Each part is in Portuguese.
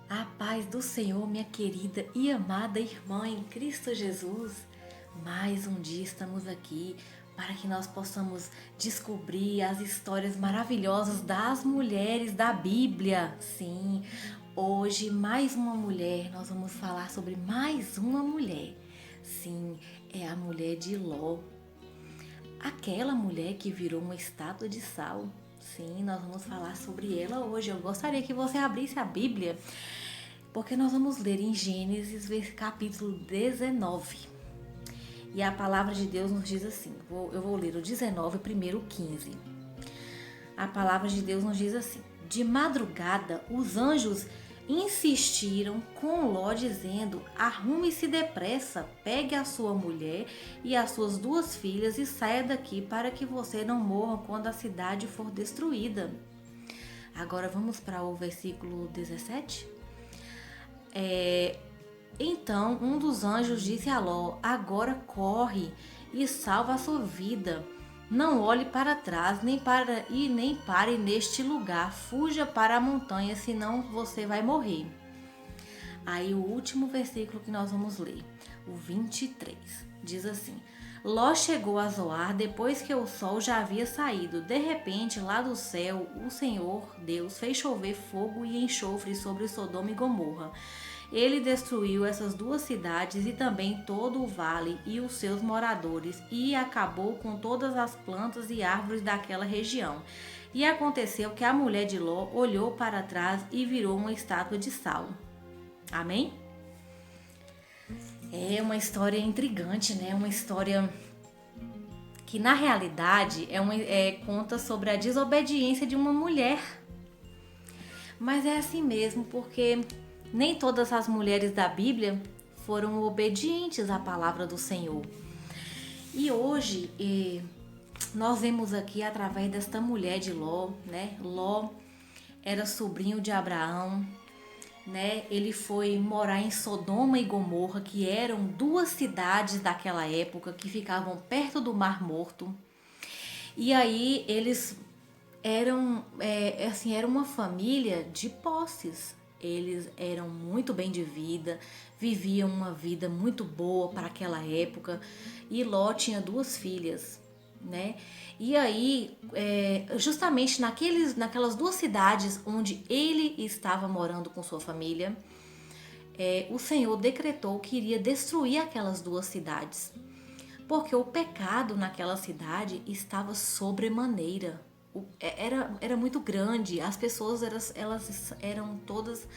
A paz do Senhor, minha querida e amada irmã em Cristo Jesus. Mais um dia estamos aqui para que nós possamos descobrir as histórias maravilhosas das mulheres da Bíblia. Sim, hoje mais uma mulher, nós vamos falar sobre mais uma mulher. Sim, é a mulher de Ló. Aquela mulher que virou uma estátua de sal. Sim, nós vamos falar sobre ela hoje. Eu gostaria que você abrisse a Bíblia, porque nós vamos ler em Gênesis, capítulo 19. E a palavra de Deus nos diz assim, eu vou ler o 19, primeiro o 15. A palavra de Deus nos diz assim: de madrugada, os anjos insistiram com Ló, dizendo: arrume-se depressa, pegue a sua mulher e as suas duas filhas e saia daqui para que você não morra quando a cidade for destruída. Agora vamos para o versículo 17. Então um dos anjos disse a Ló: agora corre e salva a sua vida. Não olhe para trás, nem pare neste lugar. Fuja para a montanha, senão você vai morrer. Aí o último versículo que nós vamos ler, o 23, diz assim: Ló chegou a Zoar depois que o sol já havia saído. De repente, lá do céu, o Senhor Deus fez chover fogo e enxofre sobre Sodoma e Gomorra. Ele destruiu essas duas cidades e também todo o vale e os seus moradores, e acabou com todas as plantas e árvores daquela região. E aconteceu que a mulher de Ló olhou para trás e virou uma estátua de sal. Amém? É uma história intrigante, né? Uma história que na realidade conta sobre a desobediência de uma mulher. Mas é assim mesmo, porque nem todas as mulheres da Bíblia foram obedientes à palavra do Senhor. E hoje nós vemos aqui através desta mulher de Ló, né? Ló era sobrinho de Abraão, né? Ele foi morar em Sodoma e Gomorra, que eram duas cidades daquela época que ficavam perto do Mar Morto. E aí eles era uma família de posses. Eles eram muito bem de vida, viviam uma vida muito boa para aquela época. E Ló tinha duas filhas, né? E aí, justamente naquelas duas cidades onde ele estava morando com sua família, o Senhor decretou que iria destruir aquelas duas cidades, porque o pecado naquela cidade estava sobremaneira. Era muito grande, as pessoas elas eram todas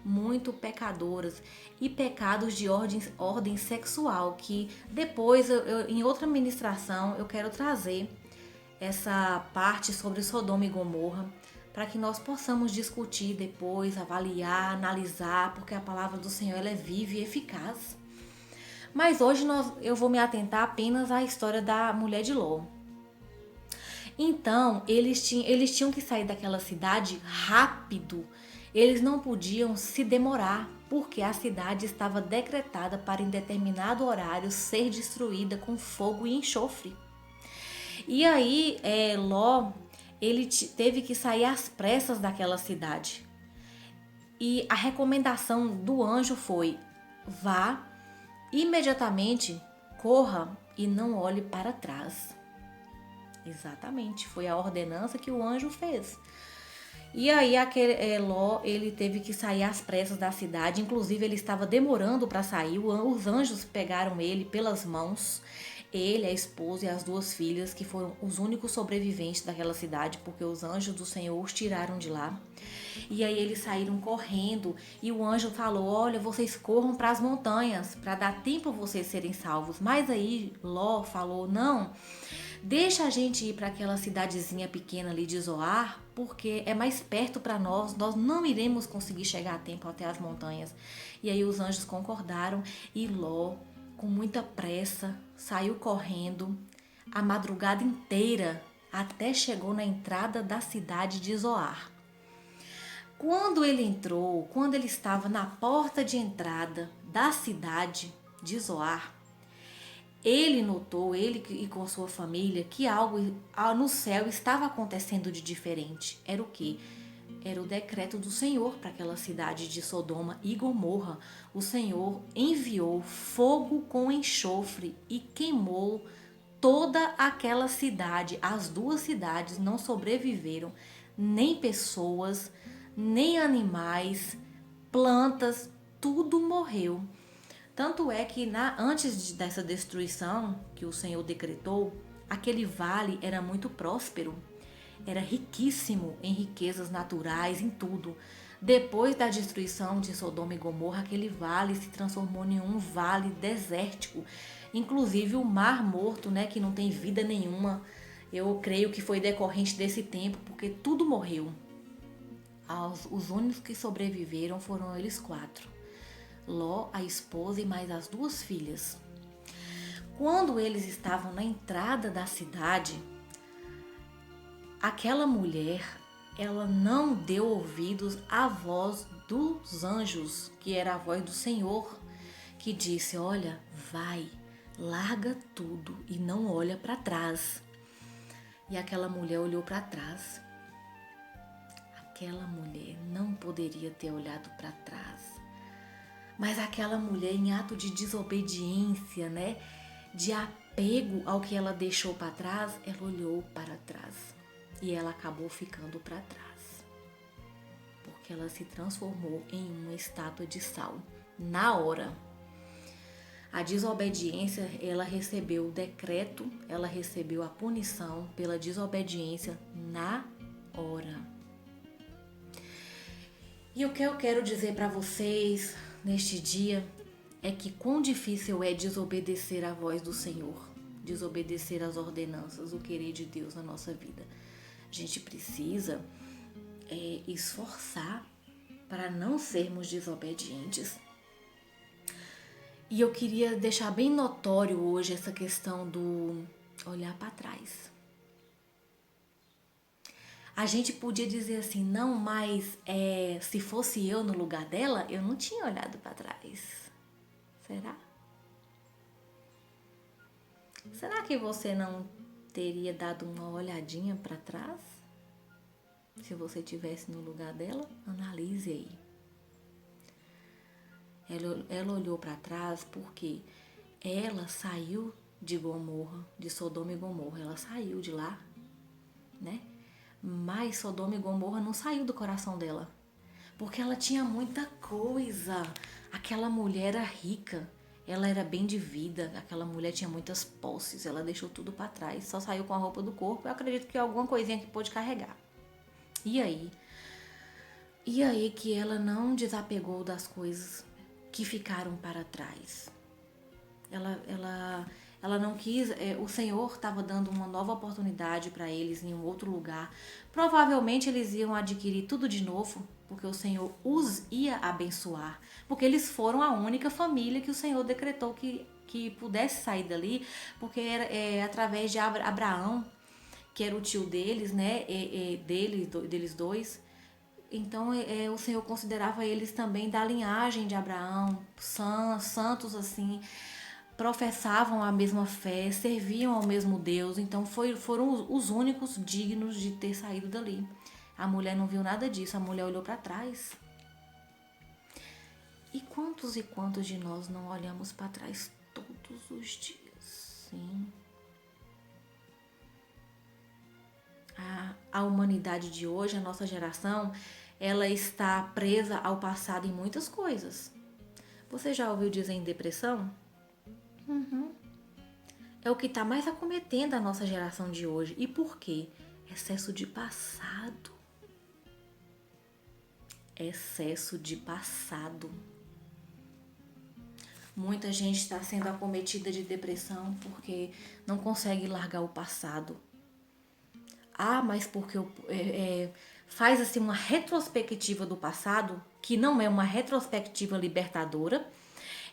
muito pecadoras, e pecados de ordem sexual, que depois em outra ministração eu quero trazer essa parte sobre Sodoma e Gomorra, para que nós possamos discutir depois, avaliar, analisar, porque a palavra do Senhor ela é viva e eficaz. Mas hoje eu vou me atentar apenas à história da mulher de Ló. Então, eles tinham que sair daquela cidade rápido. Eles não podiam se demorar, porque a cidade estava decretada para em determinado horário ser destruída com fogo e enxofre. E aí, Ló, ele teve que sair às pressas daquela cidade. E a recomendação do anjo foi: vá imediatamente, corra e não olhe para trás. Exatamente, foi a ordenança que o anjo fez. E aí Ló, ele teve que sair às pressas da cidade, inclusive ele estava demorando para sair. Os anjos pegaram ele pelas mãos, ele, a esposa e as duas filhas, que foram os únicos sobreviventes daquela cidade, porque os anjos do Senhor os tiraram de lá. E aí eles saíram correndo e o anjo falou: olha, vocês corram para as montanhas, para dar tempo a vocês serem salvos. Mas aí Ló falou: não, deixa a gente ir para aquela cidadezinha pequena ali de Zoar, porque é mais perto para nós não iremos conseguir chegar a tempo até as montanhas. E aí os anjos concordaram e Ló, com muita pressa, saiu correndo a madrugada inteira até chegou na entrada da cidade de Zoar. Quando ele estava na porta de entrada da cidade de Zoar, ele notou, ele e com sua família, que algo no céu estava acontecendo de diferente. Era o quê? era o decreto do Senhor para aquela cidade de Sodoma e Gomorra. O Senhor enviou fogo com enxofre e queimou toda aquela cidade. As duas cidades não sobreviveram, nem pessoas, nem animais, plantas, tudo morreu. Tanto é que antes dessa destruição que o Senhor decretou, aquele vale era muito próspero, era riquíssimo em riquezas naturais, em tudo. Depois da destruição de Sodoma e Gomorra, aquele vale se transformou em um vale desértico. Inclusive o Mar Morto, né, que não tem vida nenhuma, eu creio que foi decorrente desse tempo, porque tudo morreu. Os únicos que sobreviveram foram eles 4. Ló, a esposa e mais as 2 filhas. Quando eles estavam na entrada da cidade, aquela mulher, ela não deu ouvidos à voz dos anjos, que era a voz do Senhor, que disse: olha, vai, larga tudo e não olha para trás. E aquela mulher olhou para trás. Aquela mulher não poderia ter olhado para trás. Mas aquela mulher, em ato de desobediência, né, de apego ao que ela deixou para trás, ela olhou para trás e ela acabou ficando para trás, porque ela se transformou em uma estátua de sal na hora. A desobediência, ela recebeu o decreto, ela recebeu a punição pela desobediência na hora. E o que eu quero dizer para vocês neste dia é que quão difícil é desobedecer à voz do Senhor, desobedecer às ordenanças, o querer de Deus na nossa vida. A gente precisa esforçar para não sermos desobedientes. E eu queria deixar bem notório hoje essa questão do olhar para trás. A gente podia dizer assim, não, mas se fosse eu no lugar dela, eu não tinha olhado para trás. Será? Será que você não teria dado uma olhadinha para trás? Se você estivesse no lugar dela, analise aí. Ela olhou para trás porque ela saiu de Gomorra, de Sodoma e Gomorra. Ela saiu de lá, né? Mas Sodoma e Gomorra não saiu do coração dela, porque ela tinha muita coisa. Aquela mulher era rica, ela era bem de vida, aquela mulher tinha muitas posses, ela deixou tudo para trás, só saiu com a roupa do corpo. Eu acredito que alguma coisinha que pôde carregar. E aí que ela não desapegou das coisas que ficaram para trás. Ela não quis, o Senhor estava dando uma nova oportunidade para eles em um outro lugar. Provavelmente eles iam adquirir tudo de novo, porque o Senhor os ia abençoar. Porque eles foram a única família que o Senhor decretou que pudesse sair dali, porque era através de Abraão, que era o tio deles, né? Deles dois. Então o Senhor considerava eles também da linhagem de Abraão, santos assim, professavam a mesma fé, serviam ao mesmo Deus. Então foram os únicos dignos de ter saído dali. A mulher não viu nada disso, a mulher olhou para trás. E quantos de nós não olhamos para trás todos os dias? Sim. A humanidade de hoje, a nossa geração, ela está presa ao passado em muitas coisas. Você já ouviu dizer em depressão? É o que está mais acometendo a nossa geração de hoje. E por quê? Excesso de passado. Excesso de passado. Muita gente está sendo acometida de depressão porque não consegue largar o passado. Mas porque faz assim uma retrospectiva do passado, que não é uma retrospectiva libertadora,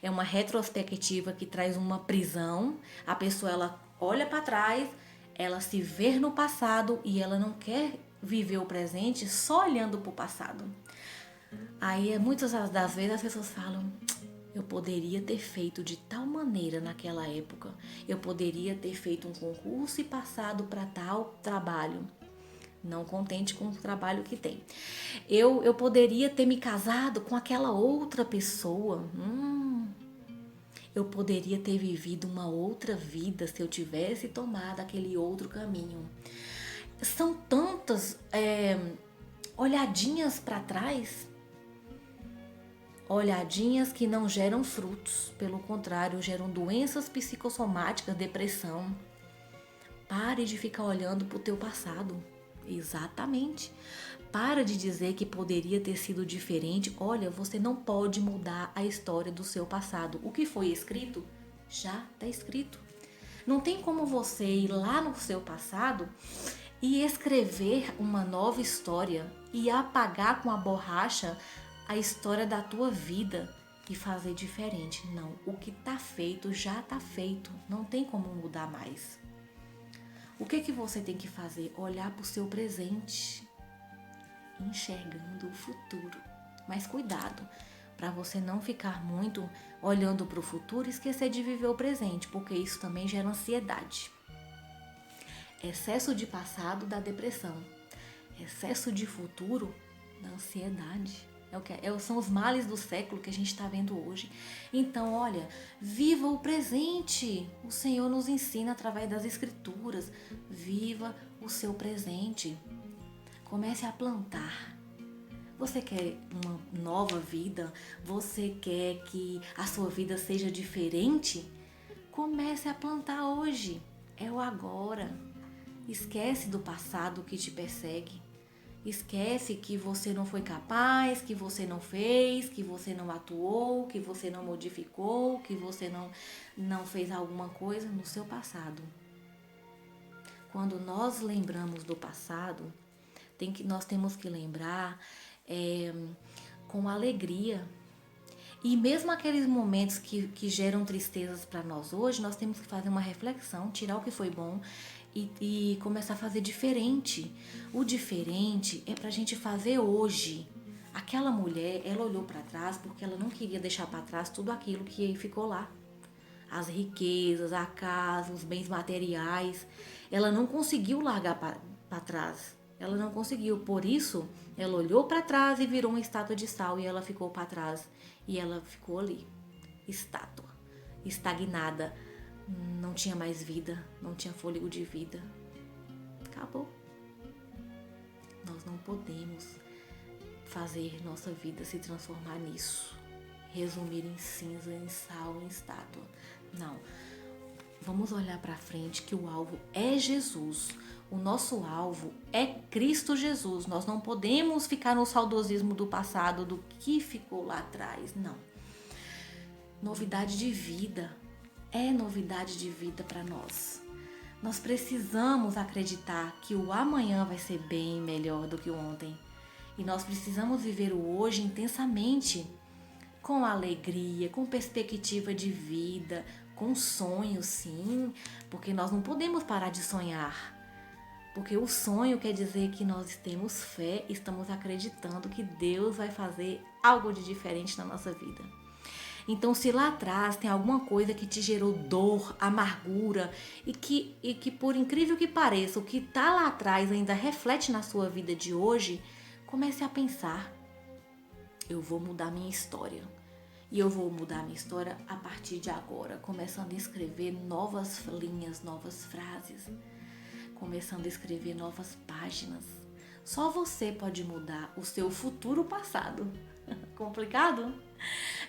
é uma retrospectiva que traz uma prisão. A pessoa, ela olha para trás, ela se vê no passado e ela não quer viver o presente só olhando para o passado. Aí muitas das vezes as pessoas falam: eu poderia ter feito de tal maneira naquela época, eu poderia ter feito um concurso e passado para tal trabalho. não contente com o trabalho que tem. Eu poderia ter me casado com aquela outra pessoa. Eu poderia ter vivido uma outra vida se eu tivesse tomado aquele outro caminho. São tantas olhadinhas para trás, olhadinhas que não geram frutos, pelo contrário, geram doenças psicossomáticas, depressão. Pare de ficar olhando para o teu passado. Exatamente. Para de dizer que poderia ter sido diferente. Olha, você não pode mudar a história do seu passado. O que foi escrito, já está escrito. Não tem como você ir lá no seu passado e escrever uma nova história e apagar com a borracha a história da tua vida e fazer diferente. Não, o que está feito já está feito. Não tem como mudar mais. O que você tem que fazer? Olhar para o seu presente, enxergando o futuro. Mas cuidado, para você não ficar muito olhando para o futuro e esquecer de viver o presente, porque isso também gera ansiedade. Excesso de passado dá depressão. Excesso de futuro dá ansiedade. São os males do século que a gente está vendo hoje. Então, olha, viva o presente. O Senhor nos ensina através das Escrituras. Viva o seu presente. Comece a plantar. Você quer uma nova vida? Você quer que a sua vida seja diferente? Comece a plantar hoje. É o agora. Esquece do passado que te persegue. Esquece que você não foi capaz, que você não fez, que você não atuou, que você não modificou, que você não fez alguma coisa no seu passado. Quando nós lembramos do passado, nós temos que lembrar com alegria. E mesmo aqueles momentos que geram tristezas para nós hoje, nós temos que fazer uma reflexão, tirar o que foi bom e começar a fazer diferente. O diferente é pra gente fazer hoje. Aquela mulher, ela olhou para trás porque ela não queria deixar para trás tudo aquilo que ficou lá. As riquezas, a casa, os bens materiais. Ela não conseguiu largar para trás. Ela não conseguiu. Por isso, ela olhou para trás e virou uma estátua de sal e ela ficou para trás. E ela ficou ali, estátua, estagnada. Não tinha mais vida, não tinha fôlego de vida. Acabou. Nós não podemos fazer nossa vida se transformar nisso. Resumir em cinza, em sal, em estátua. Não. Vamos olhar para frente que o alvo é Jesus. O nosso alvo é Cristo Jesus. Nós não podemos ficar no saudosismo do passado, do que ficou lá atrás. Não. Novidade de vida. É novidade de vida para nós. Nós precisamos acreditar que o amanhã vai ser bem melhor do que o ontem. E nós precisamos viver o hoje intensamente, com alegria, com perspectiva de vida, com sonho, sim, porque nós não podemos parar de sonhar. Porque o sonho quer dizer que nós temos fé, estamos acreditando que Deus vai fazer algo de diferente na nossa vida. Então, se lá atrás tem alguma coisa que te gerou dor, amargura e que por incrível que pareça, o que está lá atrás ainda reflete na sua vida de hoje, comece a pensar: eu vou mudar minha história. E eu vou mudar minha história a partir de agora, começando a escrever novas linhas, novas frases, começando a escrever novas páginas. Só você pode mudar o seu futuro passado. Complicado?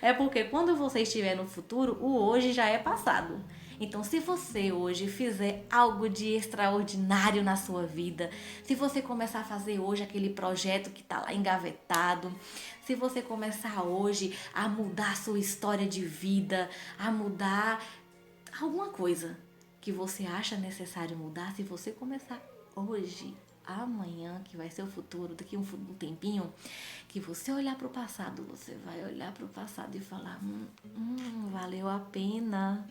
É porque quando você estiver no futuro, o hoje já é passado. Então, se você hoje fizer algo de extraordinário na sua vida, se você começar a fazer hoje aquele projeto que está lá engavetado, se você começar hoje a mudar a sua história de vida, a mudar alguma coisa que você acha necessário mudar, se você começar hoje, amanhã, que vai ser o futuro, daqui um tempinho, que você olhar para o passado, você vai olhar para o passado e falar: valeu a pena,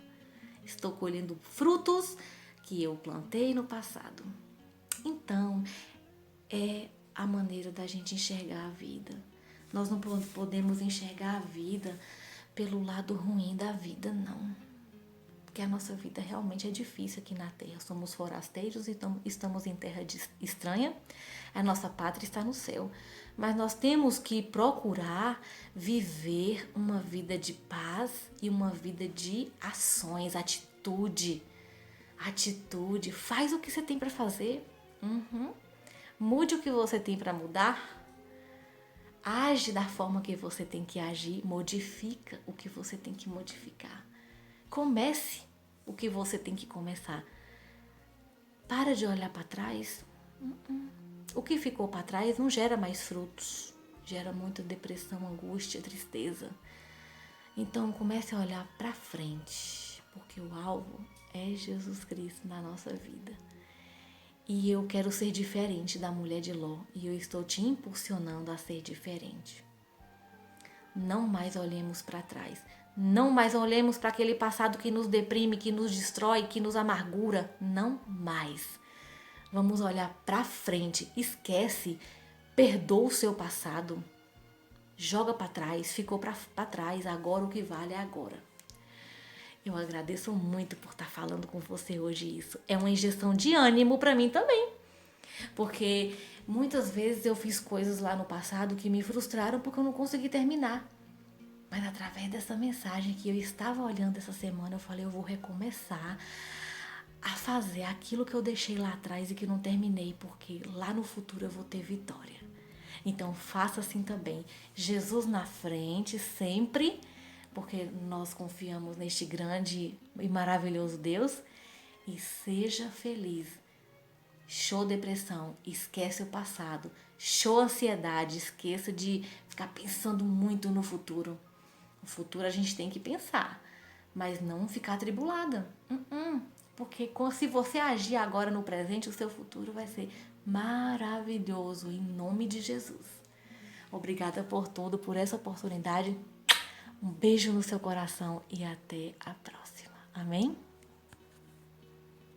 estou colhendo frutos que eu plantei no passado. Então, é a maneira da gente enxergar a vida. Nós não podemos enxergar a vida pelo lado ruim da vida, não. porque a nossa vida realmente é difícil aqui na terra. Somos forasteiros e estamos em terra estranha. A nossa pátria está no céu. Mas nós temos que procurar viver uma vida de paz e uma vida de ações, atitude. Atitude. Faz o que você tem para fazer. Mude o que você tem para mudar. Age da forma que você tem que agir. Modifica o que você tem que modificar. Comece o que você tem que começar. Para de olhar para trás. O que ficou para trás não gera mais frutos. Gera muita depressão, angústia, tristeza. Então comece a olhar para frente, porque o alvo é Jesus Cristo na nossa vida. E eu quero ser diferente da mulher de Ló, e eu estou te impulsionando a ser diferente. Não mais olhemos para trás. Não mais olhemos para aquele passado que nos deprime, que nos destrói, que nos amargura. Não mais. Vamos olhar para frente. Esquece. Perdoa o seu passado. Joga para trás. Ficou para trás. Agora o que vale é agora. Eu agradeço muito por estar falando com você hoje isso. É uma injeção de ânimo para mim também. Porque muitas vezes eu fiz coisas lá no passado que me frustraram porque eu não consegui terminar. Mas através dessa mensagem que eu estava olhando essa semana, eu falei, eu vou recomeçar a fazer aquilo que eu deixei lá atrás e que não terminei, porque lá no futuro eu vou ter vitória. Então faça assim também. Jesus na frente, sempre, porque nós confiamos neste grande e maravilhoso Deus. E seja feliz. Show depressão, esquece o passado. Show ansiedade, esqueça de ficar pensando muito no futuro. No futuro a gente tem que pensar, mas não ficar atribulada. Porque se você agir agora no presente, o seu futuro vai ser maravilhoso, em nome de Jesus. Obrigada por tudo, por essa oportunidade. Um beijo no seu coração e até a próxima. Amém?